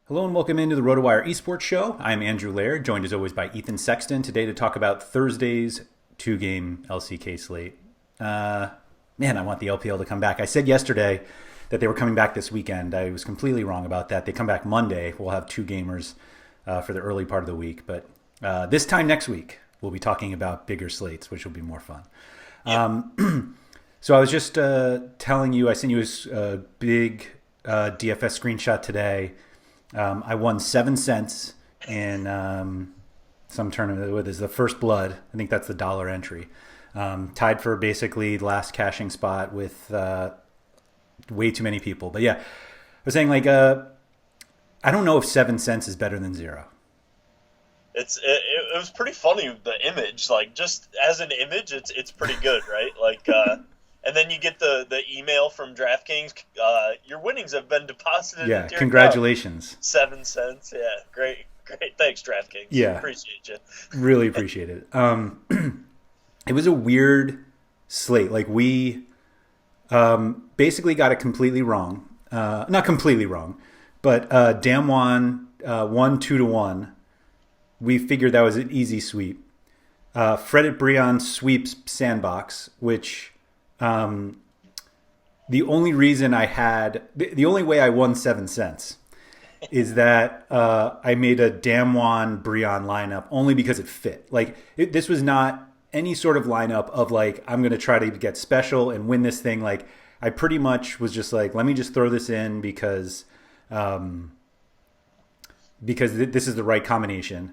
Hello and welcome into the RotoWire Esports Show. I'm Andrew Laird, joined as always by Ethan Sexton, today to talk about Thursday's two-game LCK slate. Man, I want the LPL to come back. I said yesterday that they were coming back this weekend. I was completely wrong about that. They come back Monday. We'll have two gamers for the early part of the week. But this time next week, we'll be talking about bigger slates, which will be more fun. Yeah. So I was just telling you, I sent you a big DFS screenshot today. I won 7 cents in some tournament with the First Blood. I think that's the dollar entry. Tied for basically the last cashing spot with way too many people. But yeah, I was saying I don't know if 7 cents is better than zero. It was pretty funny, the image, just as an image, it's pretty good, right? And then you get the email from DraftKings. Your winnings have been deposited. Yeah, into your congratulations. account. 7 cents. Yeah, great. Thanks, DraftKings. Yeah, appreciate you. Really appreciate it. It was a weird slate. We basically got it completely wrong. Not completely wrong, but Damwon won 2-1. We figured that was an easy sweep. Fredit Brion sweeps Sandbox, which. The only reason the only way I won 7 cents is that I made a Damwon Brion lineup only because it fit. This was not any sort of lineup of I'm going to try to get special and win this thing. I pretty much was just let me just throw this in because this is the right combination.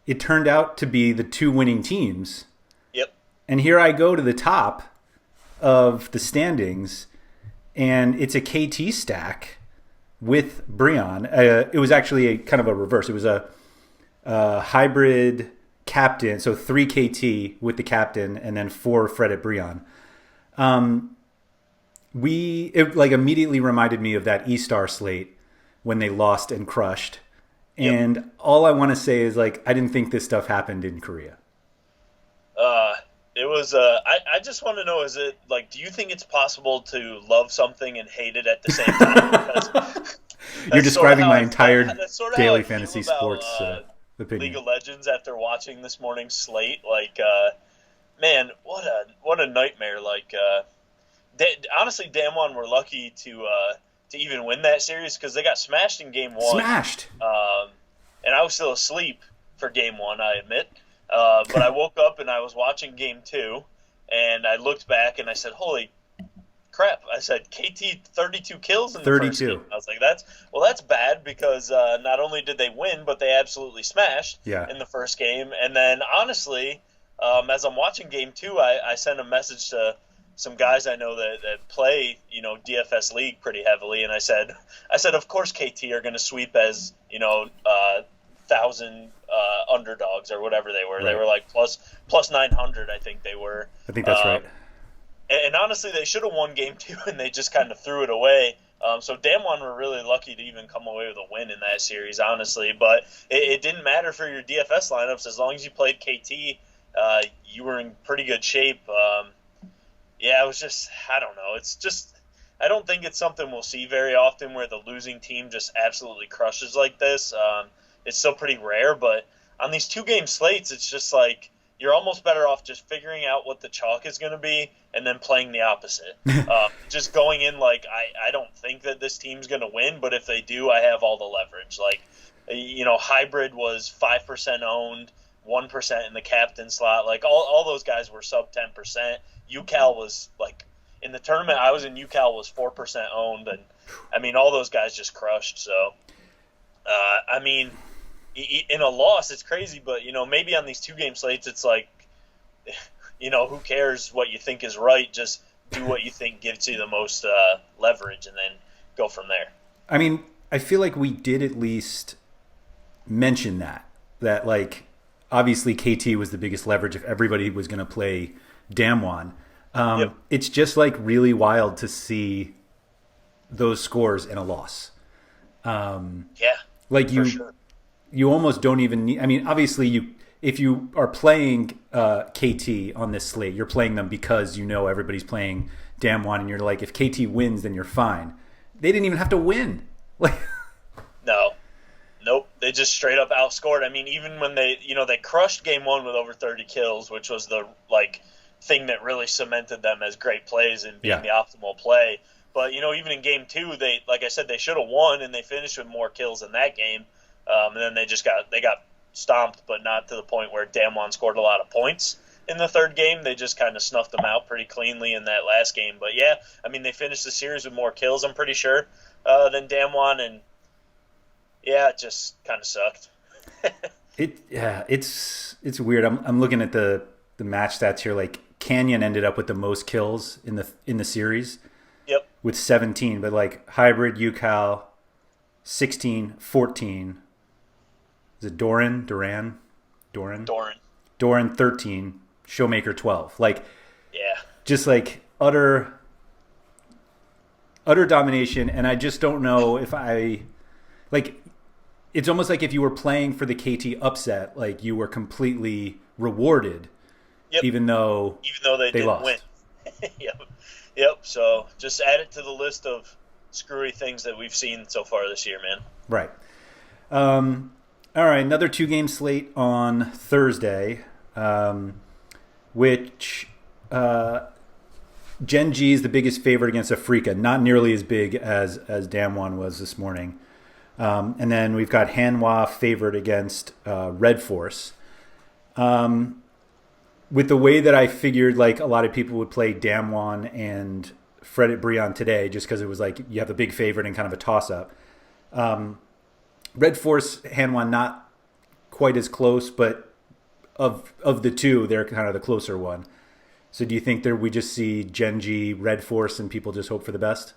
It turned out to be the two winning teams. Yep. And here I go to the top of the standings, and it's a KT stack with Brion. It was actually a kind of a reverse. It was a hybrid captain, so 3 KT with the captain, and then 4 Fredit Brion. It immediately reminded me of that E-Star slate when they lost and crushed. And yep. All I want to say is I didn't think this stuff happened in Korea. It was, I just want to know, is it, do you think it's possible to love something and hate it at the same time? You're describing my entire daily fantasy sports opinion. League of Legends after watching this morning's slate. Man, what a nightmare. Honestly, Damwon were lucky to even win that series because they got smashed in game 1. Smashed! And I was still asleep for game 1, I admit. But I woke up and I was watching game 2, and I looked back and I said, "Holy crap!" I said, "KT 32 kills in the 32. First game." I was like, "That's bad because not only did they win, but they absolutely smashed in the first game." And then honestly, as I'm watching game 2, I sent a message to some guys I know that play DFS League pretty heavily, and I said, of course KT are going to sweep as 1,000 underdogs or whatever they were. Right. They were plus 900, I think they were. I think that's right. And honestly, they should have won game 2, and they just kind of threw it away. So Damwon were really lucky to even come away with a win in that series, honestly. But it didn't matter for your DFS lineups. As long as you played KT, you were in pretty good shape. It was just, I don't know. It's just, I don't think it's something we'll see very often where the losing team just absolutely crushes like this. It's still pretty rare, but on these 2-game slates, it's just you're almost better off just figuring out what the chalk is going to be and then playing the opposite. Just going in I don't think that this team's going to win, but if they do, I have all the leverage. Hybrid was 5% owned, 1% in the captain slot. All those guys were sub 10%. UCal was in the tournament I was in, UCal was 4% owned, and all those guys just crushed. So, in a loss, it's crazy, but maybe on these 2-game slates, it's who cares what you think is right? Just do what you think gives you the most leverage, and then go from there. I feel like we did at least mention that obviously KT was the biggest leverage if everybody was going to play Damwon. Yep. It's just really wild to see those scores in a loss. For sure. You almost don't even need. Obviously, if you are playing KT on this slate, you're playing them because everybody's playing Damwon, and you're if KT wins, then you're fine. They didn't even have to win. No, Nope. They just straight up outscored. I mean, even when they crushed game one with over 30 kills, which was the thing that really cemented them as great plays and being the optimal play. But even in game two, they, like I said, they should have won, and they finished with more kills in that game. And then they got stomped, but not to the point where Damwon scored a lot of points in the third game. They just kind of snuffed them out pretty cleanly in that last game. But yeah, I mean, they finished the series with more kills, I'm pretty sure, than Damwon, and yeah, it just kind of sucked. It's weird. I'm looking at the match stats here. Like Canyon ended up with the most kills in the series. Yep. With 17, but like Hybrid, UCal, 16, 14. Is it Doran, 13, Showmaker 12. Like, yeah, just like utter domination. And I just don't know if it's almost like if you were playing for the KT upset, like you were completely rewarded, even though they didn't lost. Win. Yep. So just add it to the list of screwy things that we've seen so far this year, man. Right. All right, another 2-game slate on Thursday, which Gen G is the biggest favorite against Afrika, not nearly as big as Damwon was this morning. And then we've got Hanwha favored against Red Force. With the way that I figured like a lot of people would play Damwon and Fred at Brion today, just because it was like you have a big favorite and kind of a toss-up. Red Force, Hanwha, not quite as close, but of the two, they're kind of the closer one. So do you think that we just see Gen G, Red Force, and people just hope for the best?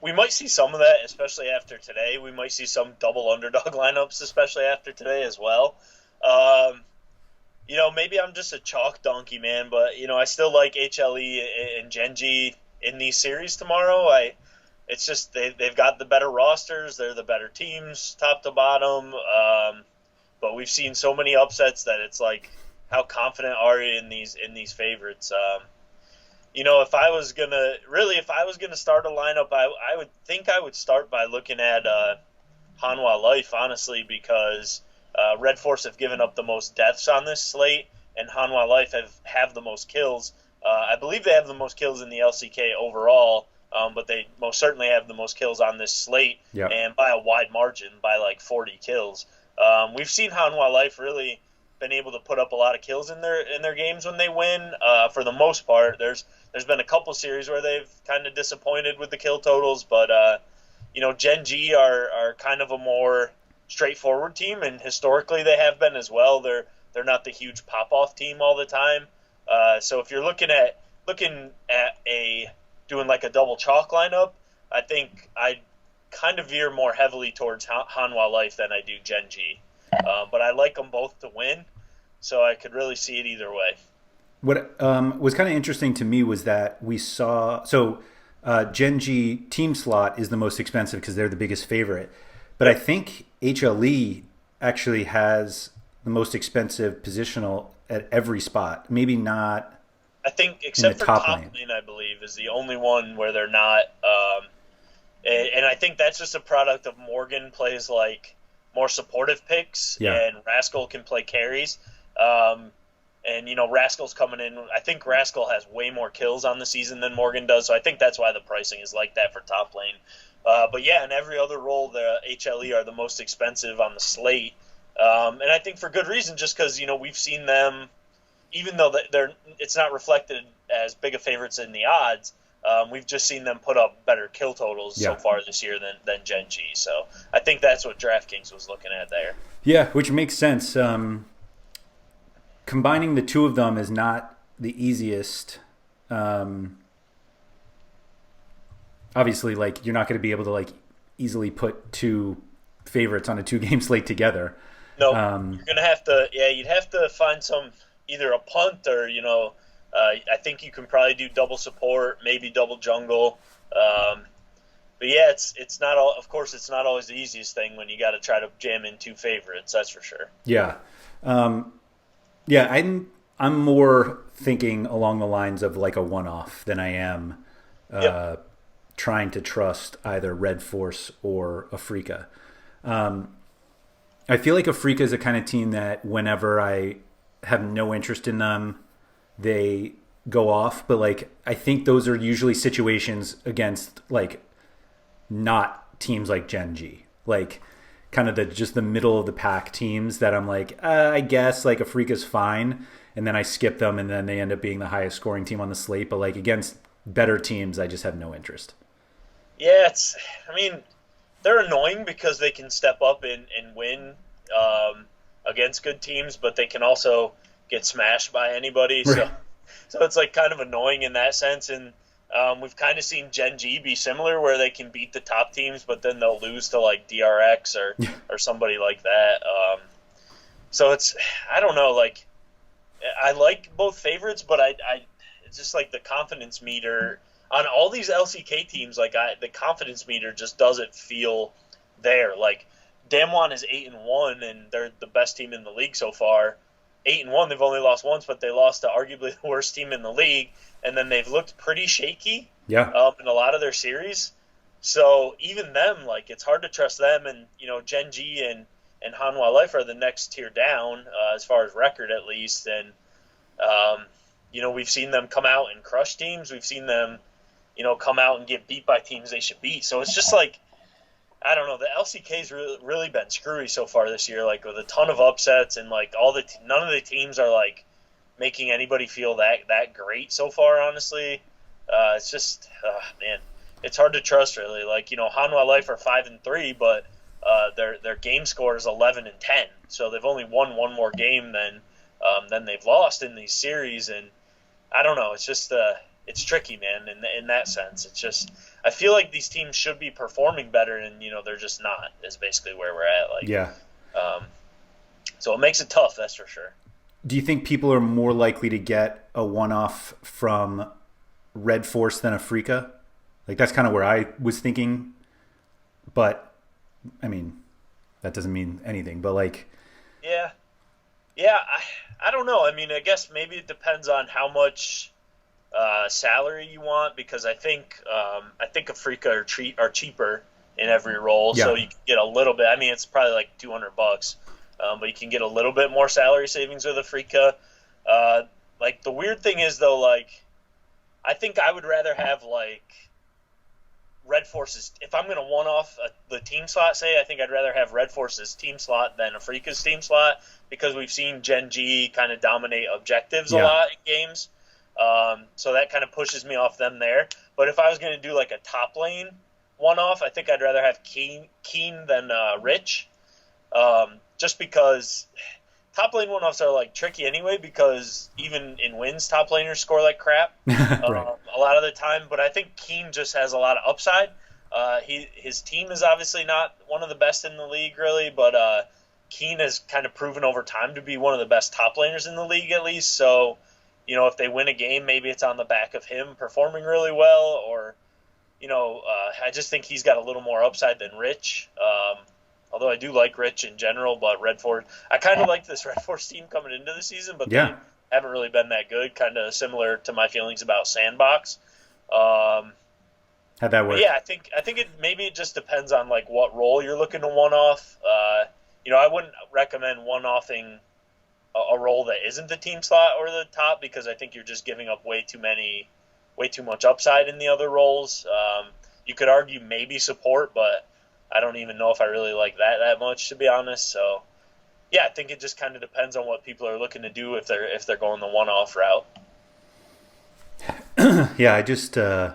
We might see some of that, especially after today. We might see some double underdog lineups, especially after today as well. Maybe I'm just a chalk donkey, man, but, I still like HLE and Gen G in these series tomorrow. It's just they've got the better rosters. They're the better teams, top to bottom. But we've seen so many upsets that it's like, how confident are you in these favorites? If I was gonna start a lineup, I would think I would start by looking at Hanwha Life, honestly, because Red Force have given up the most deaths on this slate, and Hanwha Life have the most kills. I believe they have the most kills in the LCK overall, but they most certainly have the most kills on this slate, and by a wide margin, by like 40 kills. We've seen Hanwha Life really been able to put up a lot of kills in their games when they win. For the most part, there's been a couple series where they've kind of disappointed with the kill totals, but Gen G are kind of a more straightforward team, and historically they have been as well. They're not the huge pop-off team all the time. So if you're looking at doing like a double chalk lineup, I think I'd kind of veer more heavily towards Hanwha Life than I do Gen G. But I like them both to win, so I could really see it either way. What was kind of interesting to me was that we saw Gen G team slot is the most expensive because they're the biggest favorite. But I think HLE actually has the most expensive positional at every spot. Maybe not. I think except for top lane, I believe, is the only one where they're not. And I think that's just a product of Morgan plays like more supportive picks, and Rascal can play carries. And Rascal's coming in. I think Rascal has way more kills on the season than Morgan does, so I think that's why the pricing is like that for top lane. But yeah, in every other role, the HLE are the most expensive on the slate, and I think for good reason, just because we've seen them, even though it's not reflected as big of favorites in the odds. We've just seen them put up better kill totals so far this year than Gen G. So I think that's what DraftKings was looking at there. Yeah, which makes sense. Combining the two of them is not the easiest. Obviously, like you're not going to be able to like easily put two favorites on a 2-game slate together. No, you're going to have to. Yeah, you'd have to find either a punt or I think you can probably do double support, maybe double jungle. But yeah, it's not all. Of course, it's not always the easiest thing when you got to try to jam in two favorites. That's for sure. Yeah, I'm more thinking along the lines of like a one-off than I am trying to trust either Red Force or Afrika. I feel like Afrika is a kind of team that whenever I have no interest in them, they go off. But like, I think those are usually situations against like not teams like Gen G, like kind of just the middle of the pack teams that I'm like, I guess like Afrika's fine. And then I skip them and then they end up being the highest scoring team on the slate. But like against better teams, I just have no interest. Yeah, they're annoying because they can step up and win against good teams, but they can also get smashed by anybody. Right. So it's like kind of annoying in that sense. And we've kind of seen Gen G be similar, where they can beat the top teams, but then they'll lose to like DRX or somebody like that. So I don't know, like I like both favorites, but I it's just like the confidence meter on all these LCK teams, like the confidence meter just doesn't feel there. Like Damwon is 8-1, and they're the best team in the league so far. 8-1, they've only lost once, but they lost to arguably the worst team in the league, and then they've looked pretty shaky. Yeah. In a lot of their series. So even them, like it's hard to trust them. And Gen G and Hanwha Life are the next tier down as far as record at least. And we've seen them come out and crush teams. We've seen them come out and get beat by teams they should beat. So it's just like, I don't know, the LCK's really been screwy so far this year, like with a ton of upsets, and like none of the teams are like making anybody feel that great so far, honestly. It's just, man, it's hard to trust really. Like, Hanwha Life are 5-3, but their game score is 11-10. So they've only won one more game than they've lost in these series. And I don't know, it's just, it's tricky, man, in that sense. It's just, I feel like these teams should be performing better, and they're just not. Is basically where we're at. Like, yeah. So it makes it tough, that's for sure. Do you think people are more likely to get a one-off from Red Force than Afrika? Like that's kind of where I was thinking, but I mean, that doesn't mean anything. But like, yeah, I don't know. I mean, I guess maybe it depends on how much salary you want, because I think Afrika are cheaper in every role, yeah. So you can get a little bit. I mean, it's probably like $200, but you can get a little bit more salary savings with Afrika. Like the weird thing is though, like I think I would rather have like Red Force's, if I'm going to one-off the team slot, I think I'd rather have Red Force's team slot than Afrika's team slot, because we've seen Gen G kind of dominate objectives a lot in games. So that kind of pushes me off them there. But if I was going to do like a top lane one-off, I think I'd rather have Keen than Rich, just because top lane one-offs are like tricky anyway, because even in wins, top laners score like crap right. A lot of the time. But I think Keen just has a lot of upside. His team is obviously not one of the best in the league, really, but Keen has kind of proven over time to be one of the best top laners in the league, at least. So, if they win a game, maybe it's on the back of him performing really well, or, I just think he's got a little more upside than Rich. Although I do like Rich in general, but Red Force, I kind of like this Red Force team coming into the season, but they haven't really been that good, kind of similar to my feelings about Sandbox. How'd that work? Yeah, I think it just depends on like what role you're looking to one-off. I wouldn't recommend one-offing a role that isn't the team slot or the top, because I think you're just giving up way too much upside in the other roles. You could argue maybe support, but I don't even know if I really like that much, to be honest. So, yeah, I think it just kind of depends on what people are looking to do if they're going the one-off route. Yeah, I just, I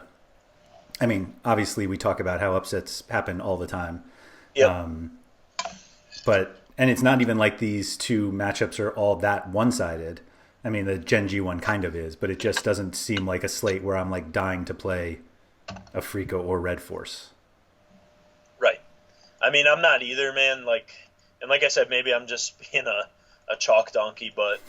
mean, obviously we talk about how upsets happen all the time. Yep. And it's not even like these two matchups are all that one-sided. I mean, the Gen G one kind of is, but it just doesn't seem like a slate where I'm like dying to play Afrika or Red Force. Right. I mean, I'm not either, man. Like I said, maybe I'm just being a chalk donkey, but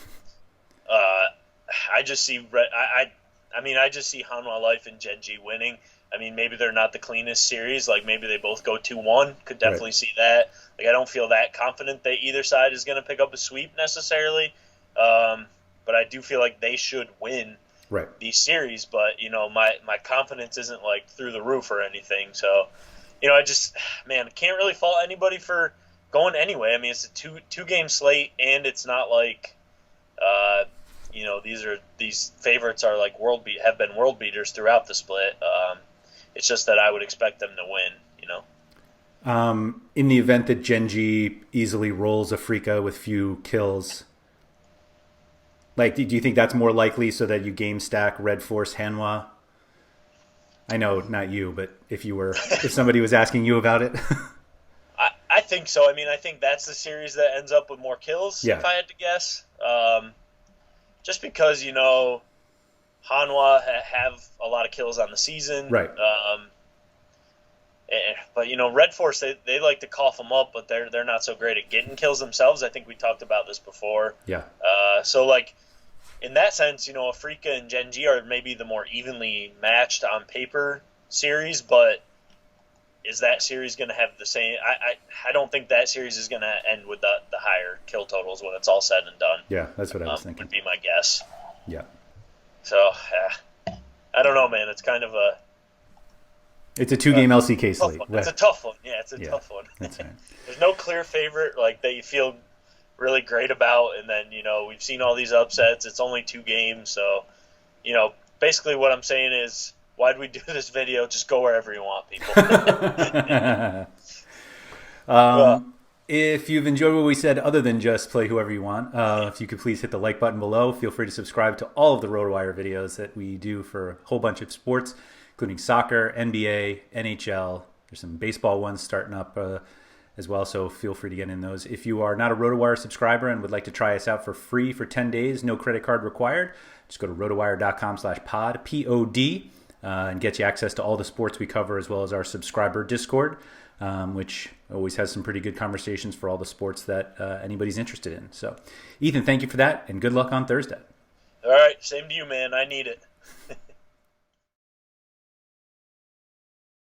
I just see I just see Hanwha Life and Gen G winning. I mean, maybe they're not the cleanest series. Like maybe they both go 2-1. Could definitely see that. Like I don't feel that confident that either side is going to pick up a sweep necessarily. But I do feel like they should win these series. But my confidence isn't like through the roof or anything. So. I just, man, can't really fault anybody for going anyway. I mean, it's a two game slate, and it's not like, these favorites are like have been world beaters throughout the split. It's just that I would expect them to win. In the event that Genji easily rolls Afrika with few kills, like, do you think that's more likely so that you game stack Red Force Hanwha? I know, not you, but if somebody was asking you about it. I think so. I mean, I think that's the series that ends up with more kills, if I had to guess. Just because, Hanwha have a lot of kills on the season. Right. But, Red Force, they like to cough them up, but they're not so great at getting kills themselves. I think we talked about this before. Yeah. So, like, in that sense, Afrika and Genji are maybe the more evenly matched on paper series, but is that series going to have the same? I don't think that series is going to end with the higher kill totals when it's all said and done. Yeah, that's what I was thinking. Would be my guess. Yeah. So, I don't know, man. It's kind of a... It's a 2-game LCK slate. It's a tough one. Yeah, it's a tough one. That's right. There's no clear favorite like that you feel really great about, and then we've seen all these upsets. It's only 2 games, so basically what I'm saying is, why'd we do this video? Just go wherever you want, people. If you've enjoyed what we said, other than just play whoever you want, if you could please hit the like button below. Feel free to subscribe to all of the RotoWire videos that we do for a whole bunch of sports, including soccer, NBA, NHL. There's some baseball ones starting up as well, so feel free to get in those. If you are not a RotoWire subscriber and would like to try us out for free for 10 days, no credit card required, just go to rotowire.com/pod, P-O-D, and get you access to all the sports we cover, as well as our subscriber Discord, which always has some pretty good conversations for all the sports that anybody's interested in. So, Ethan, thank you for that, and good luck on Thursday. All right, same to you, man. I need it.